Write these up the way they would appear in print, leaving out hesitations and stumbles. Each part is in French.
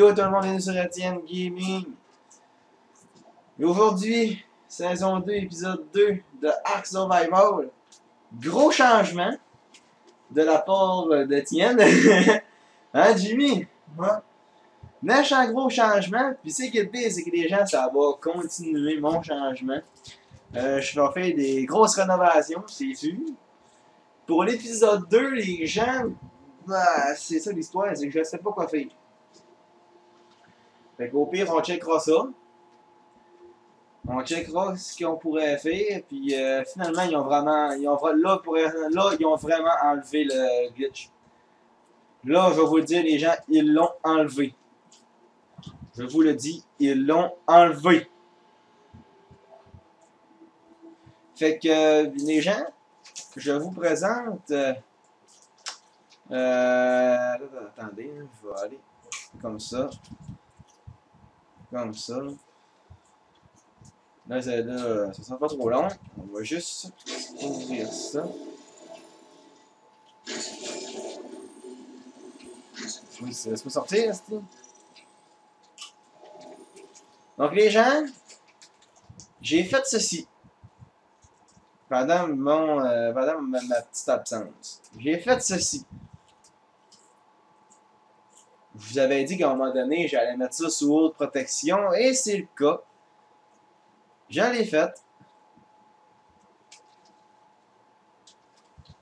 Yo tout le monde, bienvenue sur Etienne Gaming. Et aujourd'hui, saison 2, épisode 2 de Ark Survival. Gros changement de la part d'Etienne. Hein, Jimmy? Ouais. Méchant gros changement. Puis c'est que le pire, c'est que les gens, ça va continuer mon changement. Je vais faire des grosses rénovations, c'est sûr. Pour l'épisode 2, les gens, bah, c'est ça l'histoire, c'est que je sais pas quoi faire. Fait qu'au pire, on checkera ça. On checkera ce qu'on pourrait faire. Puis finalement, ils ont vraiment enlevé le glitch. Là, je vais vous le dire, les gens, ils l'ont enlevé. Je vous le dis, ils l'ont enlevé. Fait que les gens, je vous présente. Attendez, je vais aller comme ça. Comme ça. Là, ça sera pas trop long. On va juste ouvrir ça. Oui, ça peut sortir, c'est tout. Donc, les gens, j'ai fait ceci pendant ma petite absence. J'ai fait ceci. Je vous avais dit qu'à un moment donné, j'allais mettre ça sous haute protection, et c'est le cas. Je l'ai fait.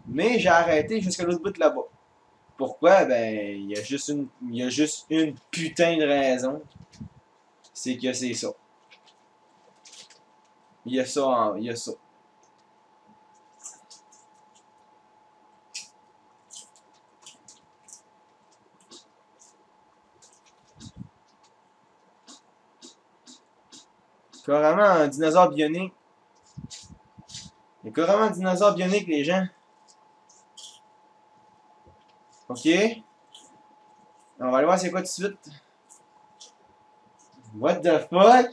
Mais j'ai arrêté jusqu'à l'autre bout de là-bas. Pourquoi? Ben, il y a juste une putain de raison. C'est que c'est ça. Il y a ça. Carrément un dinosaure bionique. Il y a carrément un dinosaure bionique, les gens. Ok. On va aller voir c'est quoi tout de suite. What the fuck?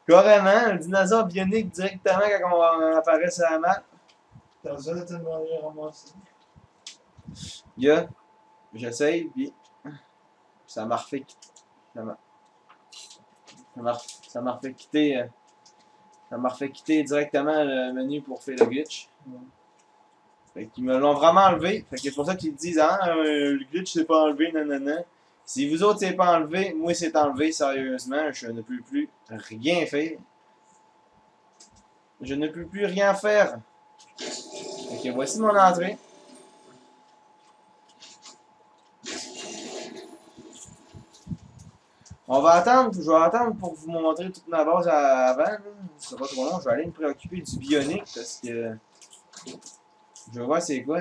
Carrément, un dinosaure bionique directement quand on apparaît sur la map. T'as besoin de te demander à ramasser. Yeah. J'essaye, puis ça m'a refait ça m'a refait quitter. Ça m'a refait quitter directement le menu pour faire le glitch. Fait qu'ils me l'ont vraiment enlevé. Fait que c'est pour ça qu'ils disent le glitch c'est pas enlevé, nanana. Si vous autres c'est pas enlevé, moi c'est enlevé, sérieusement, je ne peux plus rien faire. Je ne peux plus rien faire. Fait que voici mon entrée. On va attendre, je vais attendre pour vous montrer toute ma base avant. Là. Ce sera pas trop long, je vais aller me préoccuper du bionique parce que je vais voir c'est quoi.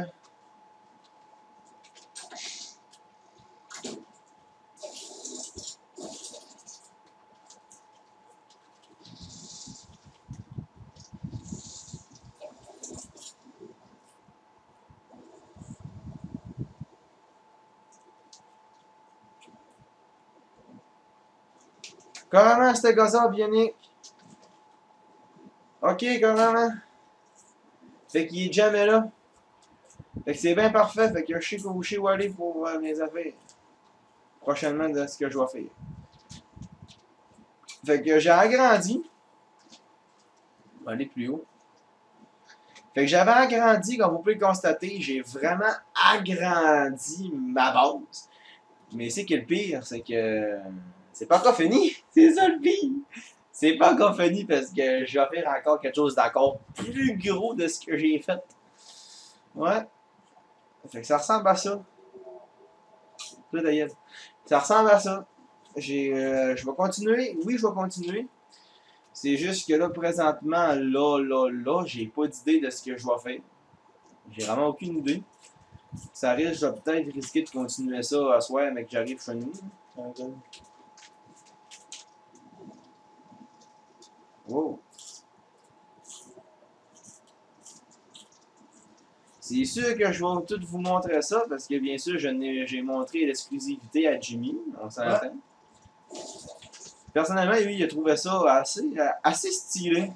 Carrément, c'était gazard bionique. Ok, carrément. Fait qu'il est jamais là. Fait que c'est bien parfait. Fait que je sais où aller pour mes affaires. Prochainement de ce que je vais faire. Fait que j'ai agrandi. On va aller plus haut. Fait que j'avais agrandi, comme vous pouvez le constater, j'ai vraiment agrandi ma base. Mais c'est que le pire, c'est que c'est pas encore fini. C'est ça le pire. C'est pas encore fini parce que je vais faire encore quelque chose d'encore plus gros de ce que j'ai fait. Ouais. Fait que ça ressemble à ça. Tout d'ailleurs. Ça ressemble à ça. Je vais continuer. Oui, je vais continuer. C'est juste que là, présentement, là, j'ai pas d'idée de ce que je vais faire. J'ai vraiment aucune idée. Ça risque, je vais peut-être risquer de continuer ça à soir, mais que j'arrive chez nous. Wow. C'est sûr que je vais tout vous montrer ça, parce que bien sûr, j'ai montré l'exclusivité à Jimmy, on s'entend. Ouais. Personnellement, lui, il a trouvé ça assez stylé.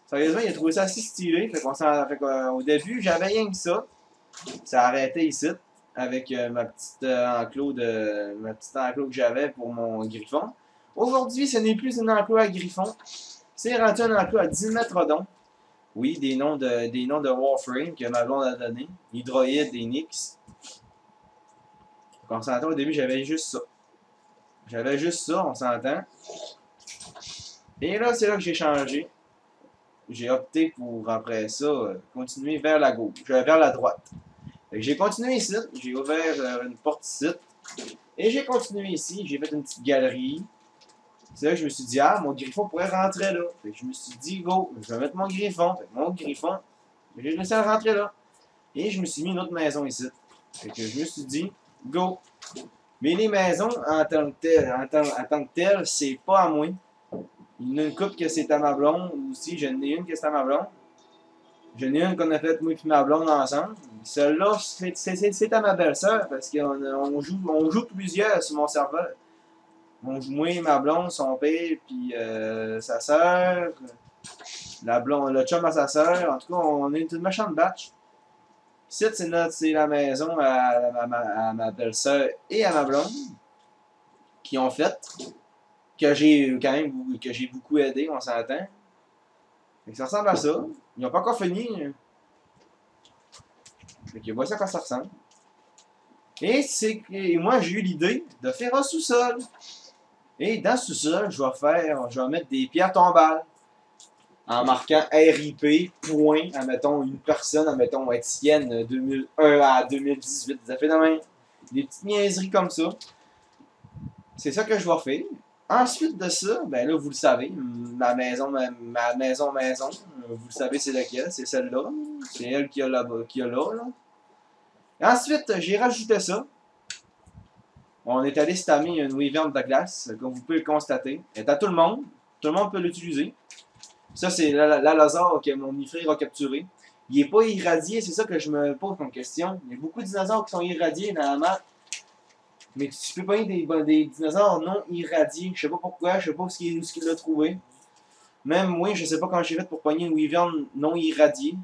Sérieusement, il a trouvé ça assez stylé. Fait qu'au début, j'avais rien que ça. Ça a arrêté ici. avec ma petite enclos que j'avais pour mon griffon. Aujourd'hui, ce n'est plus un enclos à griffon. C'est rendu un enclos à 10 mètres d'ong. Oui, des noms de Warframe que ma blonde a donné. Hydroïde et Nyx. On s'entend, au début, j'avais juste ça. J'avais juste ça, on s'entend. Et là, c'est là que j'ai changé. J'ai opté pour, après ça, continuer vers la gauche, vers la droite. J'ai continué ici, j'ai ouvert une porte ici. Et j'ai continué ici, j'ai fait une petite galerie. C'est là que je me suis dit, ah, mon griffon pourrait rentrer là. Fait que je me suis dit, go, je vais mettre mon griffon. Fait que mon griffon, j'ai laissé le rentrer là. Et je me suis mis une autre maison ici. Fait que je me suis dit, go. Mais les maisons, en tant que telles, c'est pas à moi. Il y en a une couple que c'est à ma blonde, aussi, j'en ai une que c'est à ma blonde. J'en ai une qu'on a faite moi et ma blonde ensemble. Celle-là, c'est à ma belle-sœur parce qu'on joue plusieurs sur mon serveur. On joue moi, ma blonde, son père, puis sa sœur, le chum à sa sœur. En tout cas, on est une méchante batch. Ici, c'est la maison à ma belle-sœur et à ma blonde qui ont fait, que j'ai quand même beaucoup aidé, on s'entend. Ça ressemble à ça. Ils n'ont pas encore fini. Fait que voici à quoi ça ressemble. Et moi, j'ai eu l'idée de faire un sous-sol. Et dans ce sous-sol, je vais mettre des pierres tombales. En marquant RIP, point, admettons, une personne, admettons, Étienne, 2001 à 2018. Ça fait des petites niaiseries comme ça. C'est ça que je vais faire. Ensuite de ça, ben là, vous le savez, ma maison, vous le savez, c'est laquelle, c'est celle-là. C'est elle qui a là. Et ensuite, j'ai rajouté ça. On est allé stamer une wyvern de glace, comme vous pouvez le constater. Elle est à tout le monde. Tout le monde peut l'utiliser. Ça, c'est l'allosaure que mon frère a capturé. Il n'est pas irradié, c'est ça que je me pose comme question. Il y a beaucoup de dinosaures qui sont irradiés dans la map. Mais tu peux pas des dinosaures non irradiés. Je sais pas pourquoi, je sais pas où il l'a trouvé. Même moi, je sais pas comment j'ai fait pour pogner une wyvern non irradiée.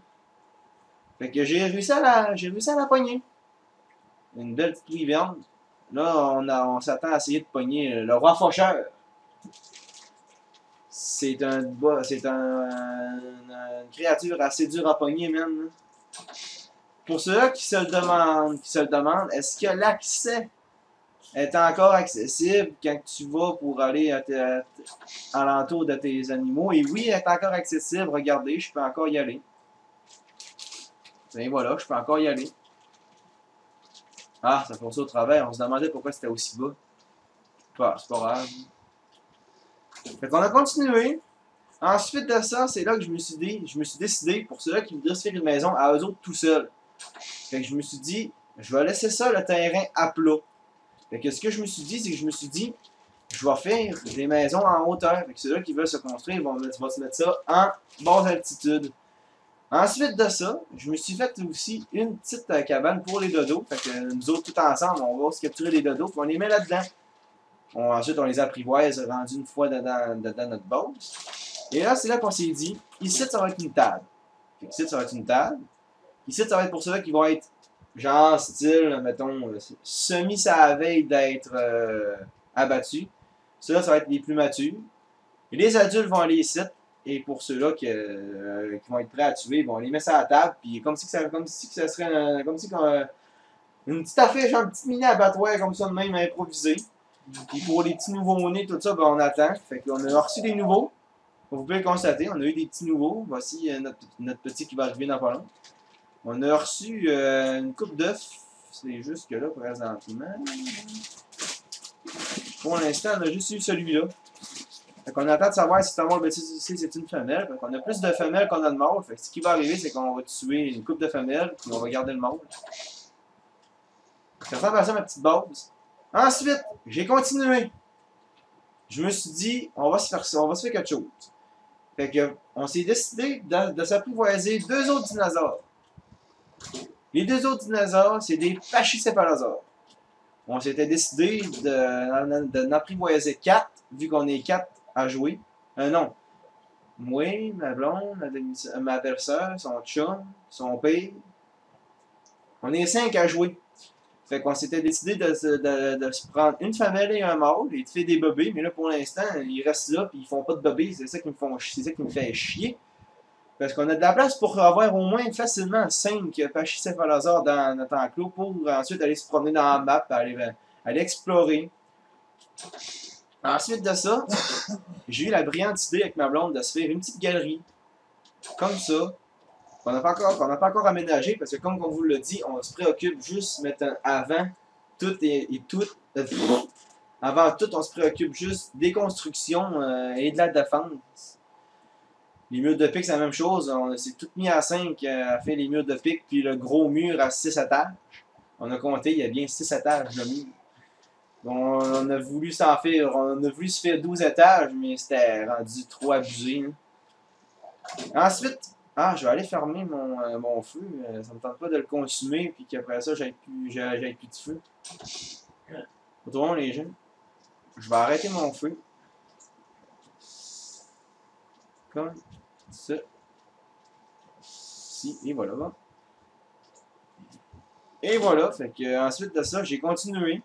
Fait que j'ai réussi à la pogner. Une belle petite wyvern. Là, on s'attend à essayer de pogner le roi faucheur. C'est une créature assez dure à pogner, même. Pour ceux qui se le demandent, est-ce que l'accès est encore accessible quand tu vas pour aller à l'entour de tes animaux? Et oui, elle est encore accessible. Regardez, je peux encore y aller. Et voilà, je peux encore y aller. Ah, ça passe au travers. On se demandait pourquoi c'était aussi bas. C'est pas grave. Fait qu'on a continué. Ensuite de ça, c'est là que je me suis décidé, pour ceux-là qui voudraient se faire une maison à eux autres tout seuls. Fait que je me suis dit, je vais laisser ça, le terrain à plat. Fait que ce que je me suis dit, c'est que je me suis dit, je vais faire des maisons en hauteur. Fait que ceux-là qui veulent se construire, vont se mettre ça en basse altitude. Ensuite de ça, je me suis fait aussi une petite cabane pour les dodos. Fait que nous autres, tout ensemble, on va se capturer les dodos, puis on les met là-dedans. Ensuite, on les apprivoise rendus une fois dedans notre base. Et là, c'est là qu'on s'est dit, ici, ça va être une table. Fait ici, ça va être une table. Ici, ça va être pour ceux qui vont être, genre, style, mettons, semi à la veille d'être abattus. Ceux-là, ça va être les plus matures. Et les adultes vont aller ici. Et pour ceux-là qui vont être prêts à tuer, ils vont les mettre à la table. Puis comme si ça serait une petite affaire, genre une petite mini abattoir comme ça de même improvisé. Puis pour les petits nouveaux-nés, tout ça, ben on attend. Fait qu'on a reçu des nouveaux. Vous pouvez le constater, on a eu des petits nouveaux. Voici notre petit qui va arriver dans pas long. On a reçu une coupe d'œufs. C'est juste que là, présentement. Pour l'instant, on a juste eu celui-là. Fait qu'on attend de savoir si c'est un mâle, c'est une femelle. Fait qu'on a plus de femelles qu'on a de mâles. Fait que ce qui va arriver, c'est qu'on va tuer une coupe de femelles, puis on va garder le mâle. Ça ressemble à ça, ma petite base. Ensuite, j'ai continué. Je me suis dit, on va se faire quelque chose. Fait que, on s'est décidé de s'apprivoiser deux autres dinosaures. Les deux autres dinosaures, c'est des pachycéphalosaures. On s'était décidé de n'apprivoiser 4, vu qu'on est 4 à jouer. Non. Moi, ma blonde, ma belle-sœur, son chum, son père. On est 5 à jouer. Fait qu'on s'était décidé de se prendre une femelle et un mâle et de faire des bébés, mais là pour l'instant, ils restent là puis ils font pas de bébés, c'est ça qui me fait chier. Parce qu'on a de la place pour avoir au moins facilement 5 pachycéphalosaures dans notre enclos pour ensuite aller se promener dans la map, aller explorer. Ensuite de ça, j'ai eu la brillante idée avec ma blonde de se faire une petite galerie, comme ça, qu'on n'a pas encore aménagé, parce que comme on vous l'a dit, on se préoccupe juste maintenant avant tout et tout. Avant tout, on se préoccupe juste des constructions et de la défense. Les murs de pique, c'est la même chose. On s'est tout mis à 5 à faire les murs de pique, puis le gros mur à 6 étages. On a compté, il y a bien 6 étages de mur. On a voulu s'en faire, on a voulu se faire 12 étages, mais c'était rendu trop abusé. Hein. Ensuite, je vais aller fermer mon feu. Ça me tente pas de le consumer, puis qu'après ça, j'aille plus de feu. Autrement, les gens, je vais arrêter mon feu. Comme ça. Si, et voilà. Et voilà, fait que ensuite de ça, j'ai continué.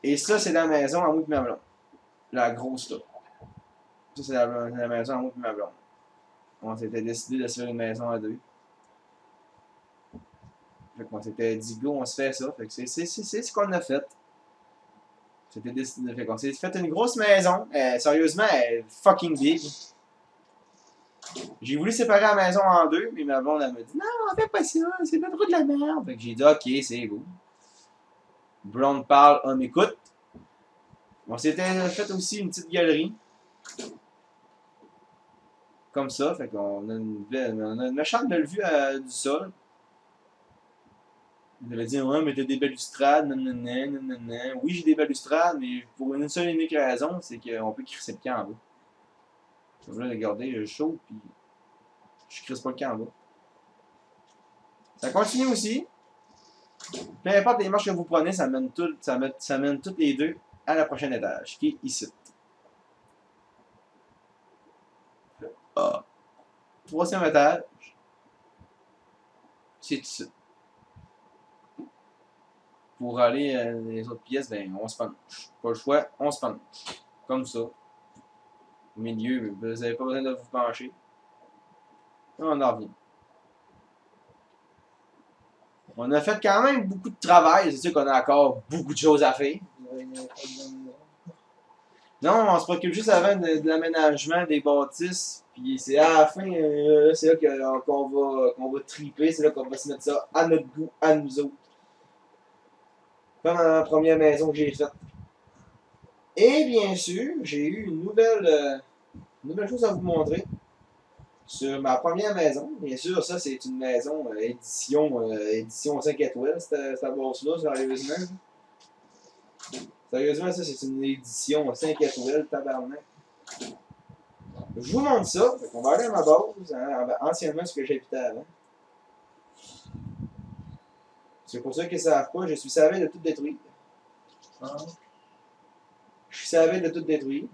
Et ça, c'est la maison à moi et ma blonde. La grosse là. Ça, c'est la maison à moi et ma blonde. On s'était décidé de se faire une maison à deux. Fait qu'on s'était dit, go, on se fait ça. Fait que c'est ce qu'on a fait. C'était décidé. Fait qu'on s'est fait une grosse maison. Sérieusement, elle est fucking big. J'ai voulu séparer la maison en deux, mais ma blonde, elle m'a dit, non, on fait pas ça, c'est pas trop de la merde. Fait que j'ai dit, ok, c'est go. Blonde parle, on écoute. On s'était fait aussi une petite galerie. Comme ça, fait qu'on a une méchante belle vue du sol. Il avait dit, ouais, mais t'as des balustrades, nanana, nanana. Oui, j'ai des balustrades, mais pour une seule et unique raison, c'est qu'on peut crisser le camp en bas. Je vais regarder, chaud, puis je crisse pas le camp en bas. Ça continue aussi. Peu importe les marches que vous prenez, ça mène toutes les deux à la prochaine étage, qui est ici. Ah. Troisième étage, c'est ici. Pour aller dans les autres pièces, ben, on se penche. Pas le choix, on se penche. Comme ça. Au milieu, vous n'avez pas besoin de vous pencher. On en revient. On a fait quand même beaucoup de travail. C'est sûr qu'on a encore beaucoup de choses à faire. Non, on se préoccupe juste avant de l'aménagement des bâtisses. Puis c'est à la fin, c'est là qu'on va triper. C'est là qu'on va se mettre ça à notre goût, à nous autres. Comme dans la première maison que j'ai faite. Et bien sûr, j'ai eu une nouvelle chose à vous montrer sur ma première maison. Bien sûr, ça c'est une maison édition 5 étoiles, cette bourse-là, sérieusement. Sérieusement, ça c'est une édition 5 étoiles, tabarnak. Je vous montre ça. On va aller à ma base, hein, anciennement ce que j'habitais avant. C'est pour ceux qui ne savent pas, je suis savé de tout détruire. Je suis savé de tout détruire.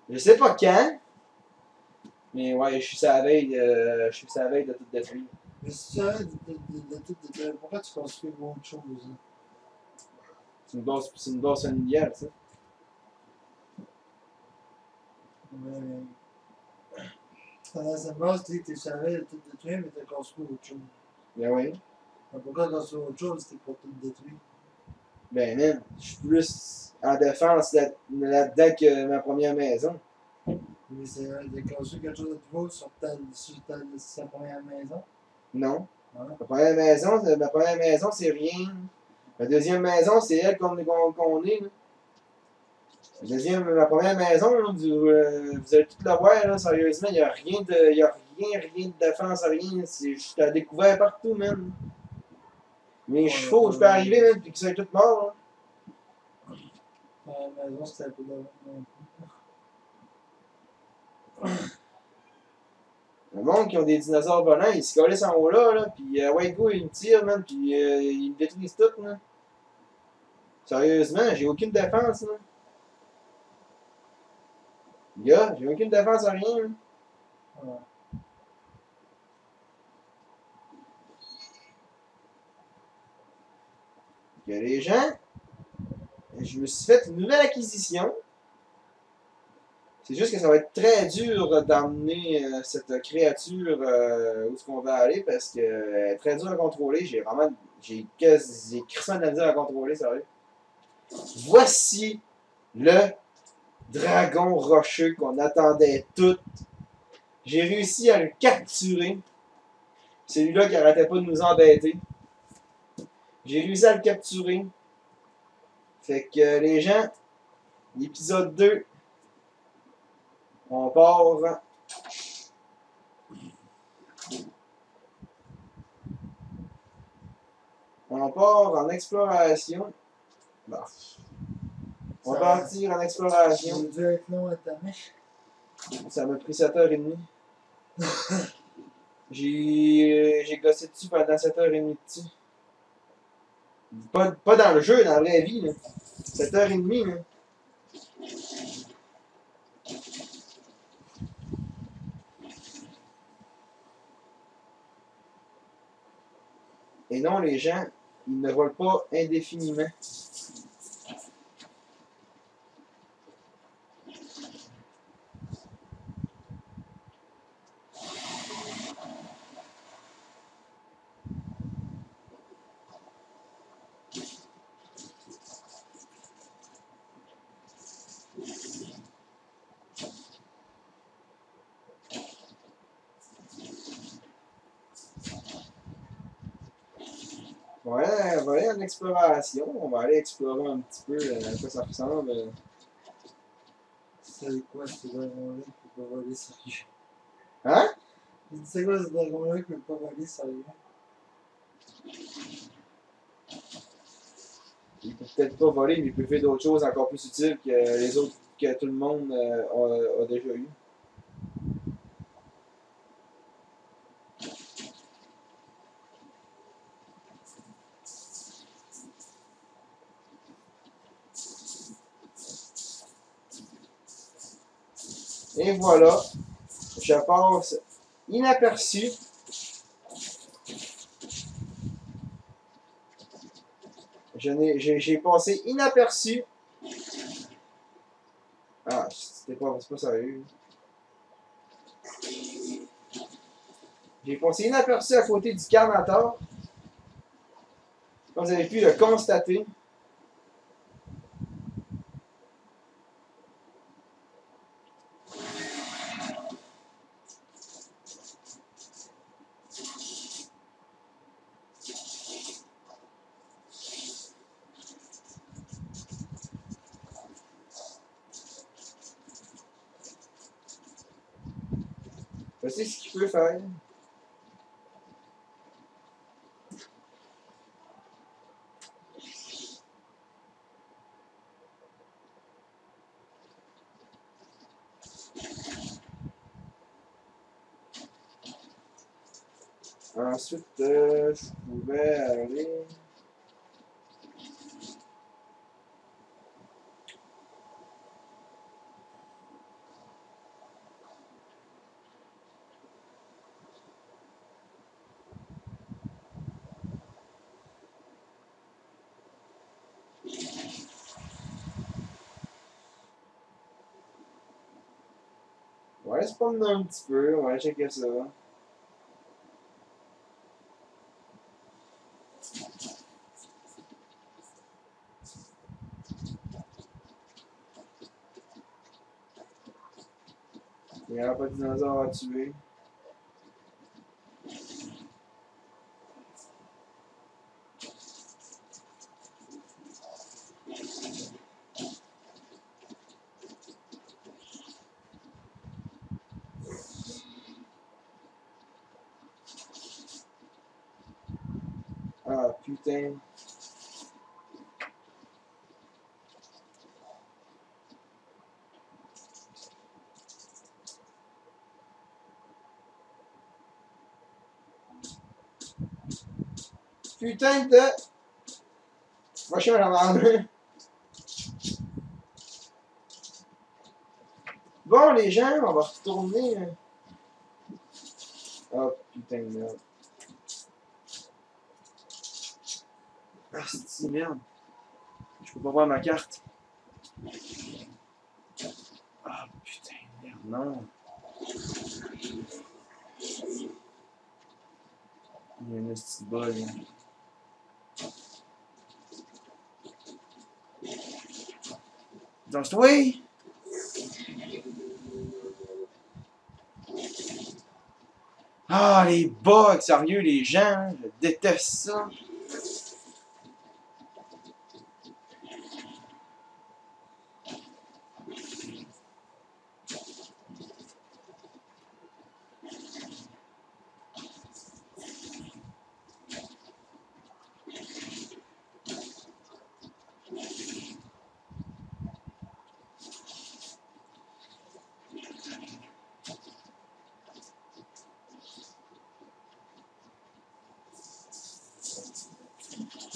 Je sais pas quand, mais ouais, je suis savé de tout détruire. Mais si tu arrêtes de tout détruire, pourquoi tu construis autre chose? Hein? C'est une base familiale, ça. Mais. Pendant cette base, tu es savais de tout détruire, mais tu as construit autre chose. Ben oui. Mais pourquoi construire autre chose? C'était pour tout détruire. Ben man, je suis plus en défense là-dedans que ma première maison. Mais c'est de construire quelque chose de nouveau sur sa première maison. Non. Hein? Ma première maison, c'est rien. Ma deuxième maison, c'est elle qu'on est. Là. Ma première maison, là, vous allez tout le voir, là, sérieusement, il n'y a rien de défense, rien. Je suis à découvert partout, man. Mes chevaux, je peux arriver, man, puis qu'ils sont tous morts, là. La maison, c'était un peu de. Le monde qui ont des dinosaures volants, ils se collent en haut là, puis ouais, go, ils me tirent, man, puis ils me détruisent tout, là. Sérieusement, j'ai aucune défense, là. Gars, j'ai aucune défense à rien, là. Ouais. que les gens, je me suis fait une nouvelle acquisition. C'est juste que ça va être très dur d'emmener cette créature où est-ce qu'on va aller parce que est très dur à contrôler. J'ai crissement de la misère à contrôler, sérieux. Voici le dragon rocheux qu'on attendait toutes. J'ai réussi à le capturer. Celui-là qui arrêtait pas de nous embêter. J'ai réussi à le capturer. Fait que les gens, l'épisode 2, on part. On part en exploration. Bon. On va partir en exploration. Ça a dû être long à ta main. Ça m'a pris 7h30. J'ai gossé dessus pendant 7h30 dessus. Pas dans le jeu, dans la vraie vie. Là. 7h30. Là. Et non, les gens, ils ne volent pas indéfiniment. Ouais, on va aller en exploration. On va aller explorer un petit peu à quoi ça ressemble. C'est quoi ce dragon-là qui peut pas voler sérieux? Hein? C'est quoi ce dragon-là qui peut pas voler sérieux? Il peut peut-être pas voler, mais il peut faire d'autres choses encore plus utiles que les autres que tout le monde a déjà eu. Et voilà, je passe inaperçu. J'ai passé inaperçu. Ah, c'est pas sérieux. J'ai passé inaperçu à côté du Carnator. Comme vous avez pu le constater. Je sais ce qu'il peut faire. Ensuite, je pouvais aller. On va aller se promener un petit peu, on va aller checker ça. Il n'y aura pas de dinosaures à tuer. Ah putain. Putain de. Moi, je suis un vendeur. Bon, les gens, on va retourner. Oh putain de merde. Ah, c'est merde. Je peux pas voir ma carte. Ah, putain, merde, non. Il y a une petite bug. Donc, oui! Ah, les bugs, sérieux, les gens, je déteste ça.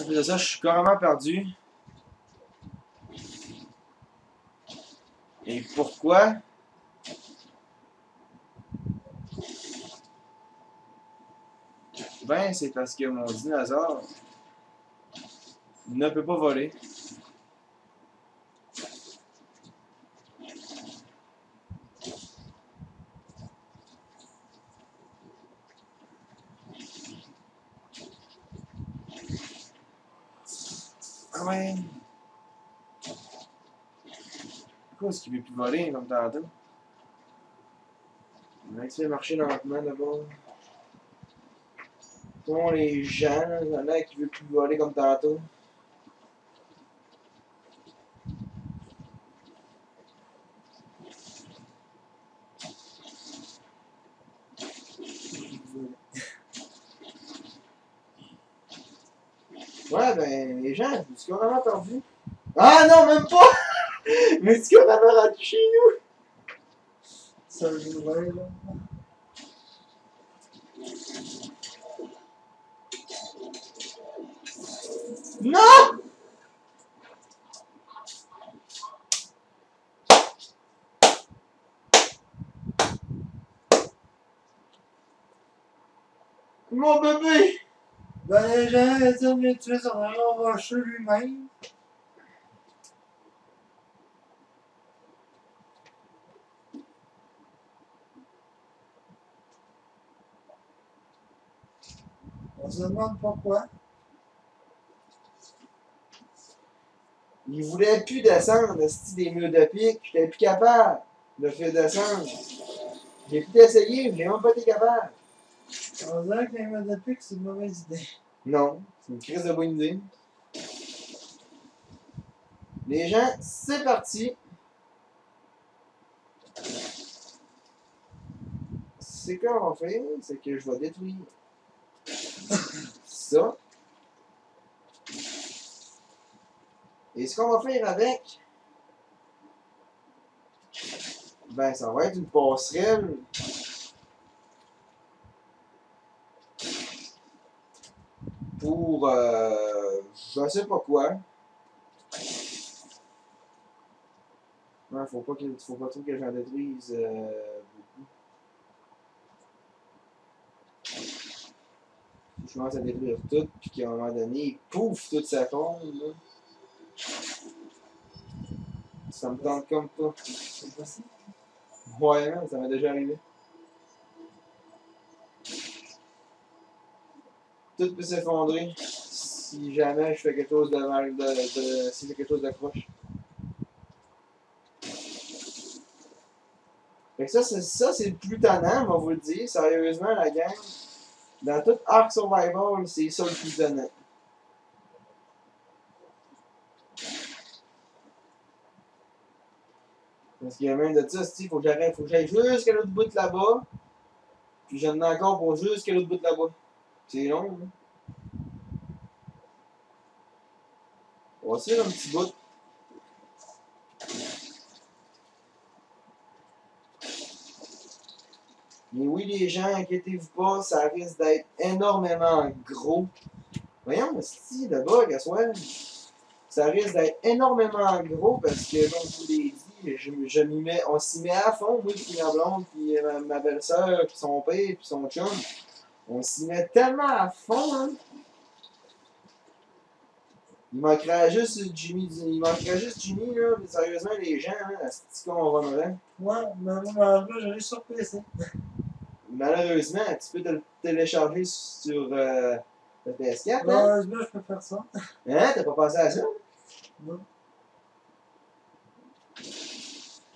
En plus de ça, je suis carrément perdu. Et pourquoi? Ben, c'est parce que mon dinosaure ne peut pas voler. Ah ouais. Pourquoi est-ce qu'il veut plus voler comme tantôt? On va essayer de marcher lentement d'abord. Bon, les gens, il y en a qui veulent plus voler comme tantôt. Ouais, ben, les gens, je me suis carrément perdu. Ah non, même pas! Je me suis carrément rendu chez nous! Ça jouerait, là. Non! Mon bébé! Ben, les gens, ils disent, mais tu es vraiment rocheux lui-même. On se demande pourquoi. Il voulait plus descendre, des murs de pique. J'étais plus capable de le faire descendre. J'ai tout essayé, j'ai même pas été capable. On dirait que les murs de pique, c'est une mauvaise idée. Non, c'est une crise de bonne idée. Les gens, c'est parti. C'est quoi on va faire? C'est que je vais détruire ça. Et ce qu'on va faire avec, ben ça va être une passerelle pour je sais pas quoi. Ouais, faut pas trop que j'en détruise beaucoup. Je commence à détruire tout, puis qu'à un moment donné, pouf, tout s'effondre. Là. Ça me tente comme pas. C'est possible. Ouais, non, ça m'est déjà arrivé. Tout peut s'effondrer si jamais je fais quelque chose de mal, si je fais quelque chose de croche. Fait que ça, c'est le plus tannant, on va vous le dire. Sérieusement, la gang. Dans tout Ark Survival, c'est ça le plus tannant. Parce qu'il y a même de ça, il faut que j'aille jusqu'à l'autre bout de là-bas. Puis j'en ai encore pour jusqu'à l'autre bout de là-bas. C'est long, hein? On va essayer un petit bout. Mais oui, les gens, inquiétez-vous pas, ça risque d'être énormément gros. Voyons, si, le bug à soi, ça risque d'être énormément gros parce que, comme je vous l'ai dit, on s'y met à fond, moi, puis ma blonde, puis ma belle-sœur, puis son père, puis son chum. On s'y met tellement à fond, hein. Il manquerait juste Jimmy, là, mais sérieusement, les gens, là, c'est qu'on va me Ouais, mais moi, malheureusement, j'en ai sur PC. Malheureusement, tu peux te le télécharger sur le PS4, hein? Malheureusement, je peux faire ça. Hein? T'as pas pensé à ça? Non.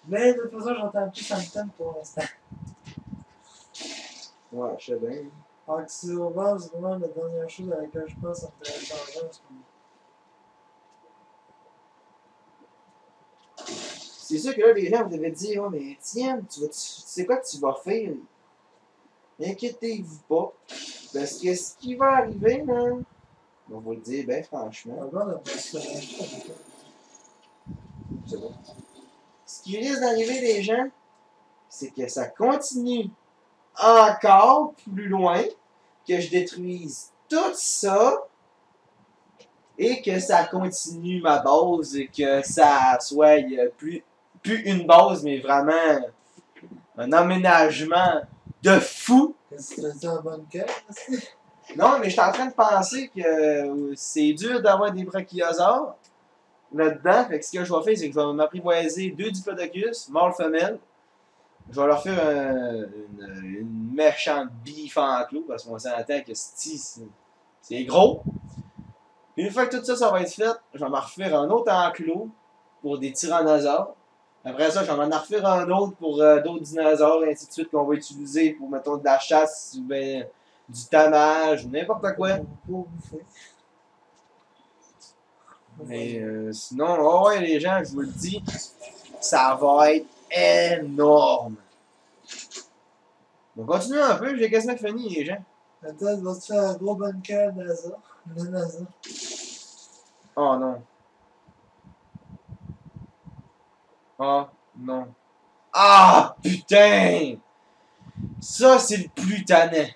Mais de toute façon, j'entends plus Anthem pour l'instant. Ouais, je sais bien. Axie Over, c'est vraiment la dernière chose à laquelle je pense en téléchargeant en ce moment. C'est sûr que là, les gens vous devaient dire, oh, mais tiens, tu sais quoi que tu vas faire? Inquiétez-vous pas. Parce que ce qui va arriver, là, on va vous le dire, ben franchement, Avant, on a pas ça. c'est bon. Ce qui risque d'arriver, les gens, c'est que ça continue encore plus loin, que je détruise tout ça, et que ça continue ma base, et que ça soit plus une base, mais vraiment un aménagement de fou. Qu'est-ce que tu as dit en bonne cœur? Non, mais j'étais en train de penser que c'est dur d'avoir des brachiosaures là-dedans. Fait que ce que je vais faire, c'est que je vais m'apprivoiser 2 diplodocus, mâle femelle. Je vais leur faire une méchante bif en clos, parce qu'on s'entend que c'est gros. Puis une fois que tout ça, ça va être fait, je vais m'en refaire un autre enclos pour des tyrannosaures. Après ça, je vais m'en refaire un autre pour d'autres dinosaures, et ainsi de suite, qu'on va utiliser pour, mettons, de la chasse, ou bien du tamage, ou n'importe quoi. Pour bouffer. Mais sinon, oh ouais, les gens, je vous le dis, ça va être énorme. Donc, continuez un peu, j'ai quasiment fini, les gens. Attends, tu vas te faire un gros bunker NASA. De NASA. Oh non. Oh non. Ah, putain! Ça, c'est le plus tannant.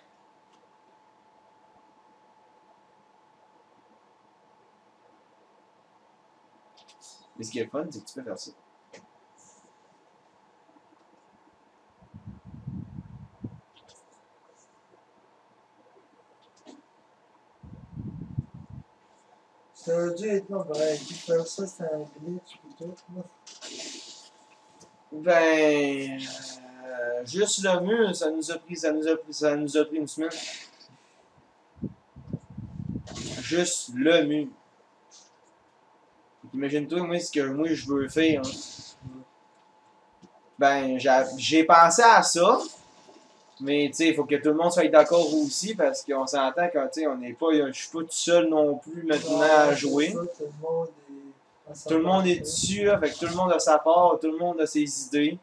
Mais ce qui est le fun, c'est que tu peux faire ça. Ça aurait dû être non, pareil. Qui faire ça, c'est un glitch plutôt. Ben. Juste le mur, ça nous a pris une semaine. Juste le mur. Imagine-toi, moi, ce que moi je veux faire. Hein. Ben, j'ai pensé à ça. Mais tu sais, il faut que tout le monde soit d'accord aussi parce qu'on s'entend que tu sais, on n'est pas. Je suis pas tout seul non plus maintenant à jouer. Ça, Tout le monde est dessus, là, fait que tout le monde a sa part, tout le monde a ses idées.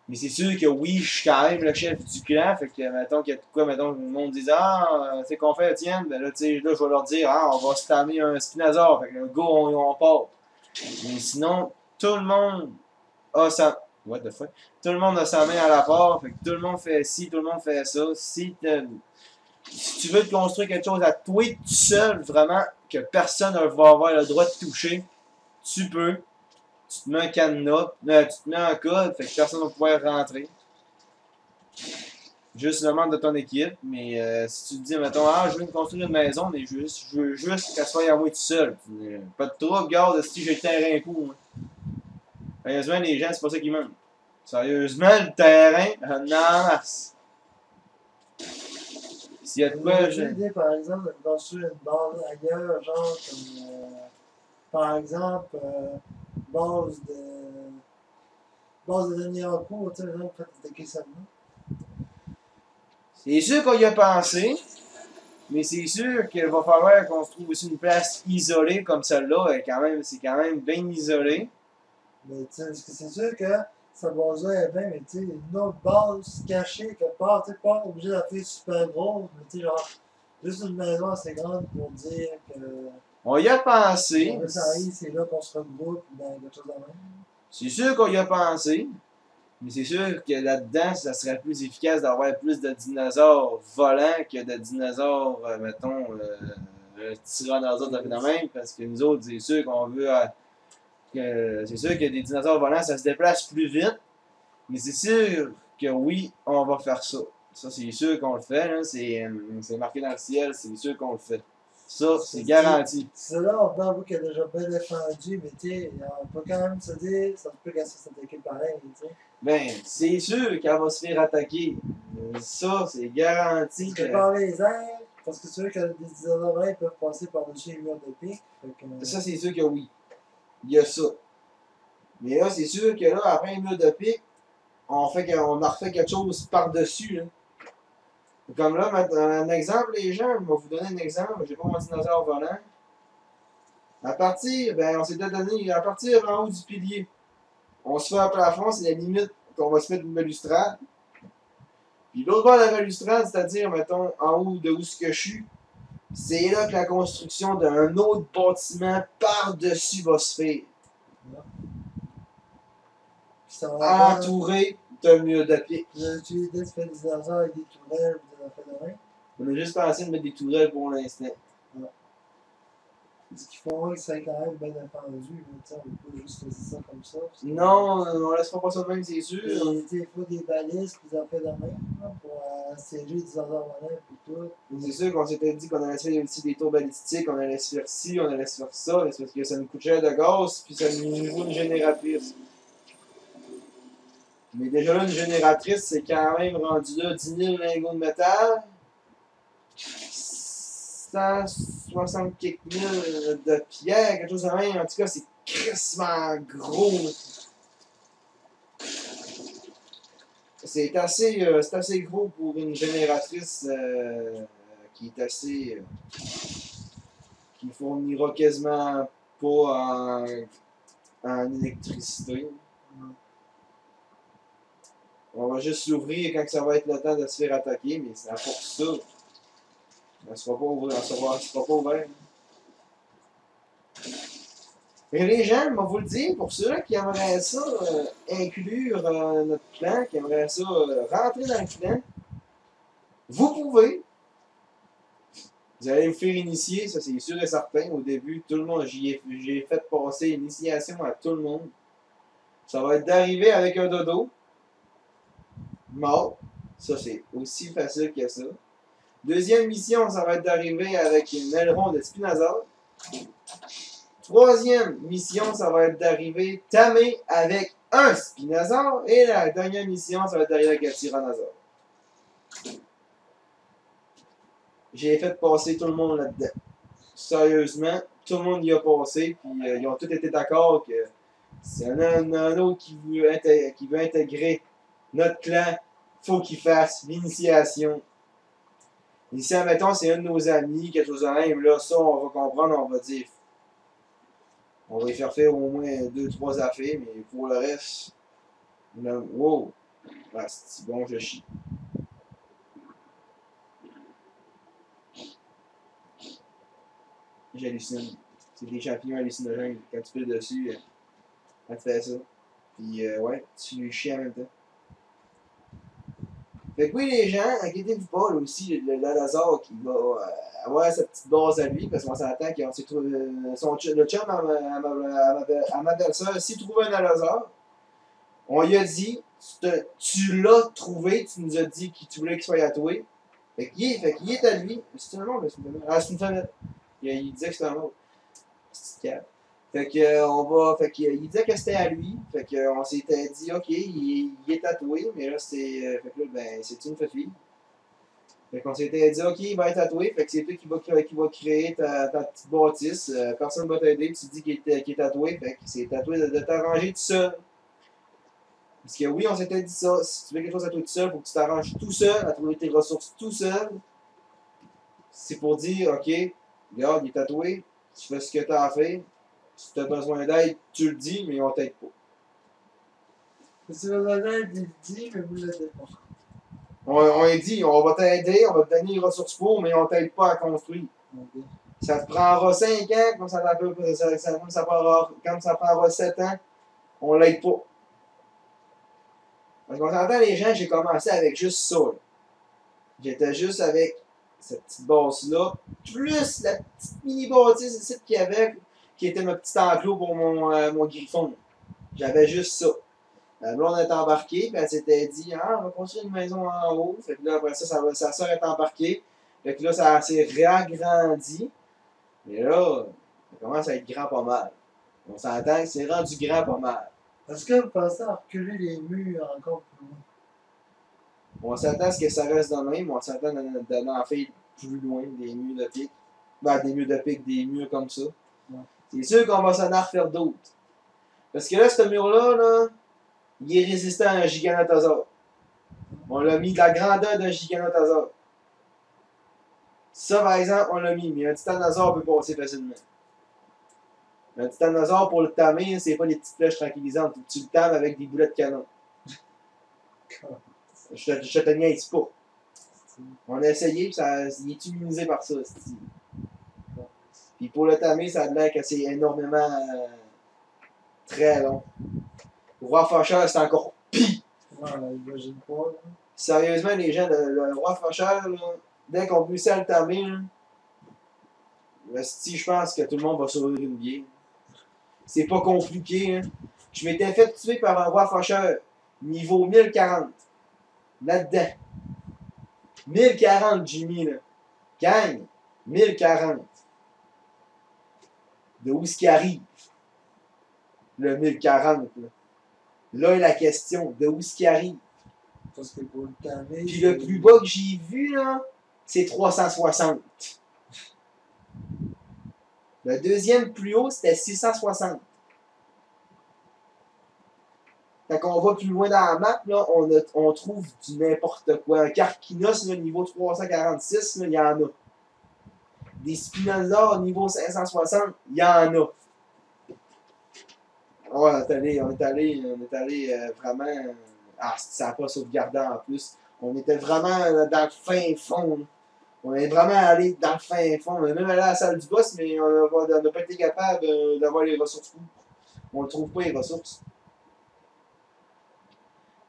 Mais c'est sûr que oui, je suis quand même le chef du clan, fait que mettons qu'il y a de quoi, mettons que le monde dise ah, c'est qu'on fait Étienne, ben là tu sais, là je vais leur dire ah, on va se tamer un Spinosaur, fait que le go on part. Mais sinon, tout le monde a sa. What the fuck? Tout le monde a sa main à la part, fait que tout le monde fait ci, tout le monde fait ça. Si tu veux te construire quelque chose à toi tout seul, vraiment, que personne ne va avoir le droit de toucher, tu peux. Tu te mets un cadenas, tu te mets un code, fait que personne ne va pouvoir rentrer. Juste le membre de ton équipe, mais si tu te dis, mettons, ah, je veux me construire une maison, mais je veux juste qu'elle soit à moi tout seul. Pas de trouble, regarde, si j'ai le terrain pour. Hein. Sérieusement, les gens, c'est pas ça qui manque. Sérieusement, le terrain, en masse. S'il y a de quoi, j'ai l'idée, par exemple, de construire une base ailleurs, genre comme, par exemple, base de dernier recours, tu sais, genre, pour attaquer seulement. c'est sûr qu'on y a pensé, mais c'est sûr qu'il va falloir qu'on se trouve aussi une place isolée comme celle-là. C'est quand même bien isolé. Mais tu sais, c'est sûr que cette base-là est bien, mais tu sais, une autre base cachée quelque part, tu sais, pas obligé d'être super grosse, mais tu sais, genre, juste une maison assez grande pour dire que. On y a pensé. C'est là qu'on se regroupe dans quelque chose de même. C'est sûr qu'on y a pensé. Mais c'est sûr que là-dedans, ça serait plus efficace d'avoir plus de dinosaures volants que de dinosaures, mettons, tyrannosaures de même, parce que nous autres, c'est sûr qu'on veut. C'est sûr que des dinosaures volants, ça se déplace plus vite. Mais c'est sûr que oui, on va faire ça. Ça, c'est sûr qu'on le fait. C'est marqué dans le ciel, c'est sûr qu'on le fait. Ça, c'est garanti. Cela, on peut avouer qu'il a déjà bien défendu, mais tu sais, on peut quand même se dire, ça se peut qu'elle se fasse attaquer pareil, tu sais. Ben, c'est sûr qu'elle va se faire attaquer. Ça, c'est garanti Parce que que. par les airs, parce que c'est sûr que des dinosaures peuvent passer par-dessus les murs de pique. Ça, c'est sûr que oui. Il y a ça. Mais là, c'est sûr que là, après un mur de pique, on a refait quelque chose par-dessus. Là. Comme là, un exemple, les gens, je vais vous donner un exemple. J'ai pas mon dinosaure volant. À partir, ben, on s'était donné, à partir en haut du pilier, on se fait un plafond, c'est la limite qu'on va se mettre une balustrade. Puis l'autre bord de la balustrade, c'est-à-dire, mettons, en haut de où ce que je suis, c'est là que la construction d'un autre bâtiment par-dessus va se faire. Entouré d'un mur de pique. Vous avez utilisé de faire des dinosaures avec des tourelles, vous avez fait de même? On a juste pensé de mettre des tourelles pour l'instant. Ce qu'il faut que ça soit quand même bien défendu, on ne peut pas juste laisser ça comme ça. Non, on laissera pas ça de même, c'est sûr. Il faut des balises, puis des affaires de même, là, pour asséger les dinosaures volants, puis tout. C'est sûr qu'on s'était dit qu'on allait se faire aussi des tours balistiques, on allait se faire ci, on allait se faire ça, mais c'est parce que ça nous coûte cher de gaz, puis ça nous vaut une génératrice. Mais déjà là, une génératrice, c'est quand même rendu là 10 000 lingots de métal, 160 quelques mille de pierre, quelque chose de même. En tout cas, c'est crissement gros. C'est assez gros pour une génératrice qui est assez. Qui fournira quasiment pas en électricité. On va juste l'ouvrir quand ça va être le temps de se faire attaquer, mais c'est pour ça. Elle ne sera pas ouverte. Et les gens, je vais vous le dire, pour ceux qui aimeraient ça inclure notre clan, qui aimeraient ça rentrer dans le clan, vous pouvez. Vous allez vous faire initier, ça c'est sûr et certain. Au début, tout le monde, j'ai fait passer l'initiation à tout le monde. Ça va être d'arriver avec un dodo. Mort. Ça c'est aussi facile que ça. Deuxième mission, ça va être d'arriver avec une aileron de spinosaure. Troisième mission, ça va être d'arriver tamé avec un spinosaure. Et la dernière mission, ça va être d'arriver avec un tyrannosaure. J'ai fait passer tout le monde là-dedans. Sérieusement, tout le monde y a passé, puis ils ont tous été d'accord que c'est un autre qui veut intégrer notre clan, faut qu'il fasse l'initiation. Et si, admettons, c'est un de nos amis, quelque chose de même, là, ça, on va comprendre, on va dire. On va y faire au moins 2-3 affaires, mais pour le reste, là, wow! Ah, c'est bon, je chie. J'hallucine. C'est des champignons hallucinogènes. Quand tu piles dessus, ça te fait ça. Puis, ouais, tu chies en même temps. Fait que oui, les gens, inquiétez-vous pas, là aussi, le Lazare qui va avoir sa petite base à lui, parce qu'on s'entend qu'il s'est trouvé. Le chum à ma belle-sœur, s'il trouve un Lazare, on lui a dit, tu l'as trouvé, tu nous as dit que tu voulais qu'il soit à toi. Fait qu'il est à lui. C'est un nom, là, c'est une femelle. Ah, c'est une femelle. Il disait que c'était un autre. C'est une Fait que, il disait que c'était à lui. Fait que, on s'était dit, ok, il est tatoué, mais là, fait que là, ben, c'est une fille. Fait qu'on s'était dit, ok, il va être tatoué, fait que c'est toi qui va créer ta petite bâtisse. Personne ne va t'aider, tu dis qu'il est tatoué, fait que c'est tatoué de t'arranger tout seul. Parce que oui, on s'était dit ça, si tu veux quelque chose à toi tout seul, il faut que tu t'arranges tout seul, à trouver tes ressources tout seul. C'est pour dire, ok, regarde, il est tatoué, tu fais ce que tu as à faire. Si tu as besoin d'aide, tu le dis, mais on t'aide pas. Si tu as besoin d'aide, il le dit, mais vous ne l'aidez pas. On dit, on va t'aider, on va te donner les ressources pour, mais on t'aide pas à construire. Okay. Ça te prendra 5 ans, comme ça prendra 7 ans, on l'aide pas. Parce qu'on s'entend, les gens, j'ai commencé avec juste ça. Là. J'étais juste avec cette petite base-là, plus la petite mini-bâtisse ici qu'il y avait, qui était ma petite enclos pour mon griffon. J'avais juste ça. Là, on est embarqué, puis elle s'était dit, ah, on va construire une maison en haut. Fait que là, après ça, sa soeur est embarquée. Fait que là, ça s'est réagrandi. Mais là, ça commence à être grand pas mal. On s'entend que c'est rendu grand pas mal. Est-ce que vous pensez à reculer les murs encore plus loin? On s'attend à ce que ça reste de même, on s'attend d'en faire plus loin des murs de pique. Ben, des murs de pique, des murs comme ça. Ouais. C'est sûr qu'on va s'en en refaire d'autres. Parce que là, ce mur-là, là, il est résistant à un giganotosaure. On l'a mis de la grandeur d'un giganotosaure. Ça, par exemple, on l'a mis, mais un titanosaure peut passer facilement. Un titanosaure, pour le tamer, c'est pas des petites flèches tranquillisantes. Tu le tames avec des boulets de canon. Je te niaise pas. On a essayé, puis il est immunisé par ça. Puis pour le tamer, ça a l'air que c'est énormément très long. Le roi fâcheur, c'est encore pire. Ouais, j'imagine pas. Là. Sérieusement, les gens, le roi fâcheur, là, dès qu'on réussit à le tamer, je pense que tout le monde va s'ouvrir une bière. C'est pas compliqué. Hein. Je m'étais fait tuer par un roi fâcheur, niveau 1040. Là-dedans. 1040, Jimmy, là. Gang, 1040. De où est-ce qu'il arrive? Le 1040, là. Là est la question, de où est-ce qu'il arrive? Parce que pour le tamer. Puis le plus bas que j'ai vu, là, c'est 360. Le deuxième plus haut, c'était 660. Fait qu'on va plus loin dans la map, là, on trouve du n'importe quoi. Un Carquinos, là, niveau 346, il y en a. Des Spinosaures niveau 560, il y en a. Ouais, on est allé vraiment. Ah, ça n'a pas sauvegardé en plus. On était vraiment dans le fin fond. Là. On est vraiment allé dans le fin fond. On est même allé à la salle du boss, mais on n'a pas été capable d'avoir les ressources. On ne trouve pas les ressources.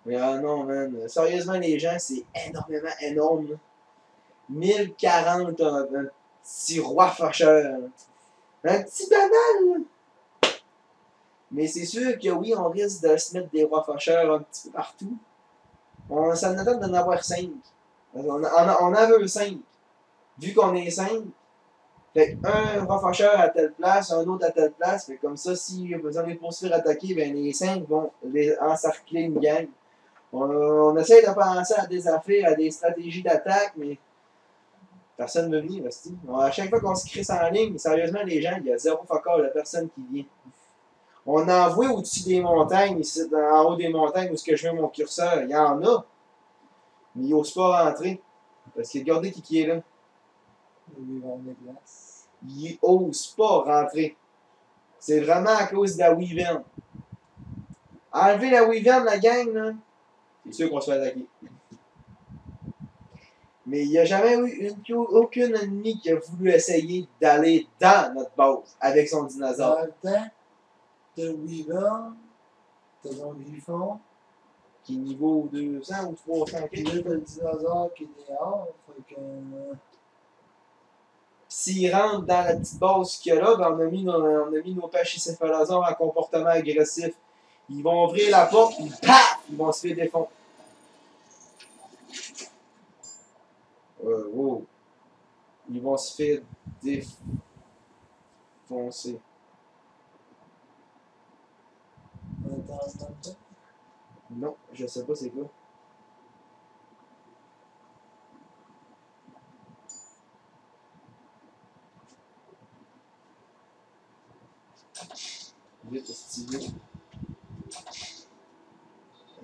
Mais ah non, man. Sérieusement, les gens, c'est énormément énorme. Là. 1040, un petit roi fâcheur. Un petit banal. Mais c'est sûr que oui, on risque de se mettre des rois fâcheurs un petit peu partout. Ça nous attend d'en avoir 5. On en veut 5. Vu qu'on est 5, fait un roi fâcheur à telle place, un autre à telle place. Fait comme ça, si on est pour se faire attaquer, ben les 5 vont encercler une gang. On essaie de penser à des affaires, à des stratégies d'attaque, mais personne ne veut venir. À chaque fois qu'on se crisse en ligne, sérieusement, les gens, il y a zéro fuck-all, la personne qui vient. On en voit au-dessus des montagnes, ici, en haut des montagnes, où ce que je mets mon curseur. Il y en a. Mais ils n'osent pas rentrer. Parce que regardez qui est là. Oui, on est glace. Ils n'osent pas rentrer. C'est vraiment à cause de la Weavern. Enlever la Weavern, la gang, là, c'est sûr qu'on se fait attaquer. Mais il n'y a jamais eu aucune ennemie qui a voulu essayer d'aller dans notre base avec son dinosaure. Dans le temps, t'as Weaver, t'as ton Griffon, Qui est niveau 200 ou 300 puis là t'as le dinosaure qui est dehors. Fait que. S'ils rentrent dans la petite base qu'il y a là, ben on a mis nos pachycéphalosaures en comportement agressif. Ils vont ouvrir la porte, puis paf! Ils vont se faire défoncer. Wow. Ils vont se faire défoncer. Dans le temps. Non, je sais pas c'est quoi. Vite, style.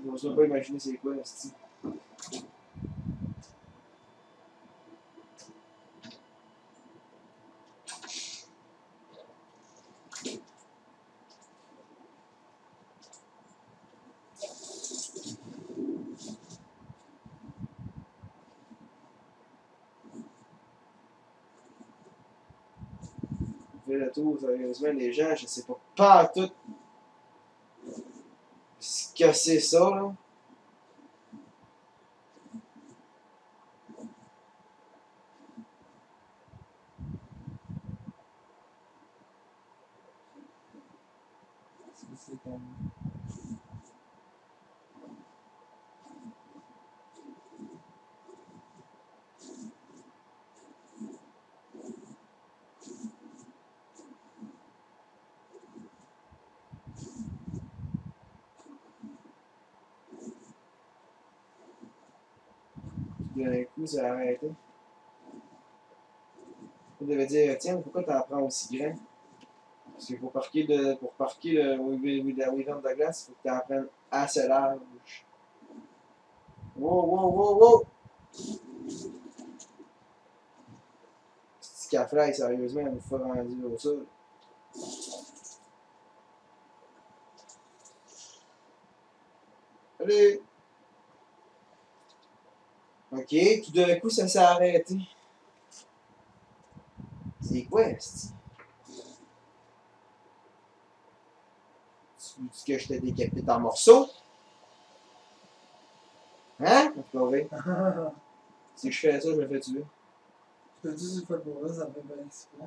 Je ne sais pas imaginer c'est quoi, style. Fait le tour, sérieusement, les gens, je sais pas tout ce que c'est ça, là. C'est comme. d'un coup, ça a arrêté. On devait dire, tiens, pourquoi t'en prends aussi grand? Parce que pour parquer le Wyvern de glace, il faut que t'en prennes assez large. Wow, wow, wow, wow! Petit café, sérieusement, elle nous fait rendu au sol. Allez! Ok, tout d'un coup, ça s'est arrêté. C'est quoi, c'ti? Tu veux que je te décapite en morceaux? Hein? C'est pas vrai. Si je fais ça, je me fais tuer. Je te dis, c'est pas pour ça, ça me fait bien exprès.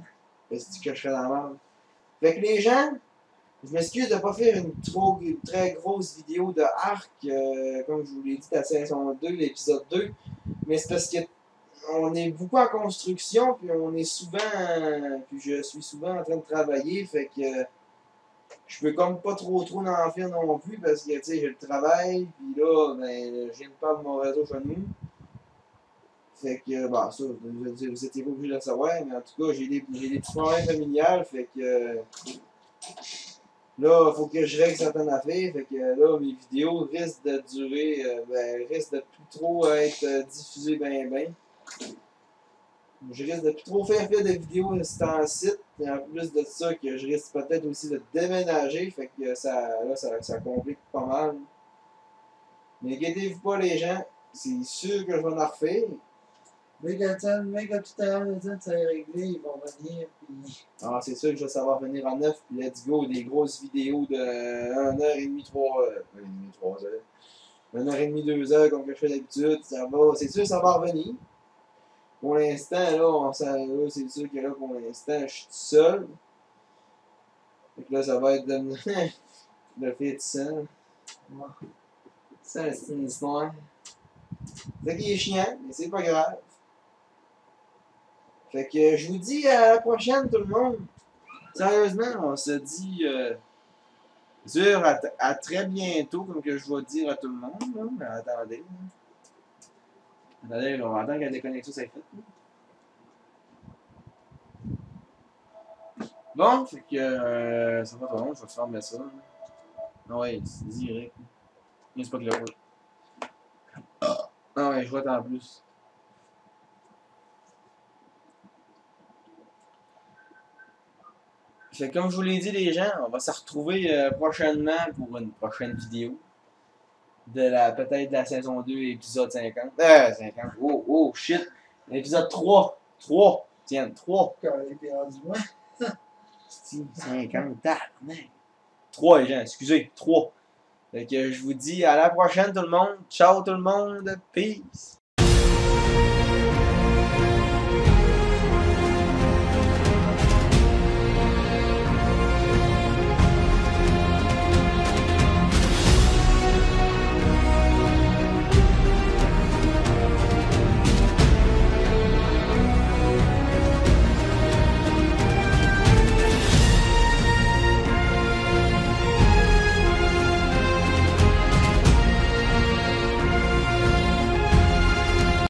Est-ce que je fais la merde? Fait que les gens, je m'excuse de ne pas faire une très grosse vidéo de Arc, comme je vous l'ai dit, la saison 2, l'épisode 2. Mais c'est parce que on est beaucoup en construction, puis on est souvent. Puis je suis souvent en train de travailler, fait que je peux comme pas trop en faire non plus, parce que, tu sais, j'ai le travail, puis là, ben, je viens de perdre mon réseau chez nous. Fait que, bah, ça, vous étiez pas obligé de le savoir, mais en tout cas, j'ai des petits problèmes familiales, fait que. Là, il faut que je règle certaines affaires. Fait que là, mes vidéos risquent de durer, risquent de plus trop être diffusées ben. Je risque de plus trop faire des vidéos sur un site. Et en plus de ça, que je risque peut-être aussi de déménager. Fait que ça complique pas mal. Mais inquiétez-vous pas, les gens. C'est sûr que je vais en refaire. Mais quand tout à l'heure, ça est réglé, ils vont venir, puis. Ah, c'est sûr que je vais savoir venir en neuf. Puis let's go, des grosses vidéos de 1h30, 3h. 1h30, 3h. 1h30, 2h, comme que je fais d'habitude. Ça va, c'est sûr que ça va revenir. Pour l'instant, là, c'est sûr que là, pour l'instant, je suis tout seul. Fait que là, ça va être de le faire tout seul. Ça, c'est une histoire. C'est ça qui est chiant, mais c'est pas grave. Fait que je vous dis à la prochaine, tout le monde. Sérieusement, on se dit sûr à très bientôt, comme que je vais dire à tout le monde. Là. Mais attendez. Attendez, on va attendre que la déconnexion soit faite. Bon, fait que ça va trop long, je vais te faire mettre ça. Ah ouais, c'est direct. C'est pas que le rôle. Ah ouais, je vote en plus. Fait que comme je vous l'ai dit, les gens, on va se retrouver prochainement pour une prochaine vidéo. Peut-être de la saison 2, épisode 50. 50. Oh, shit. Épisode 3. 3. Tiens, 3. Quand il était rendu loin. 50. Tabarnak. 3, les gens, excusez. 3. Fait que je vous dis à la prochaine, tout le monde. Ciao, tout le monde. Peace.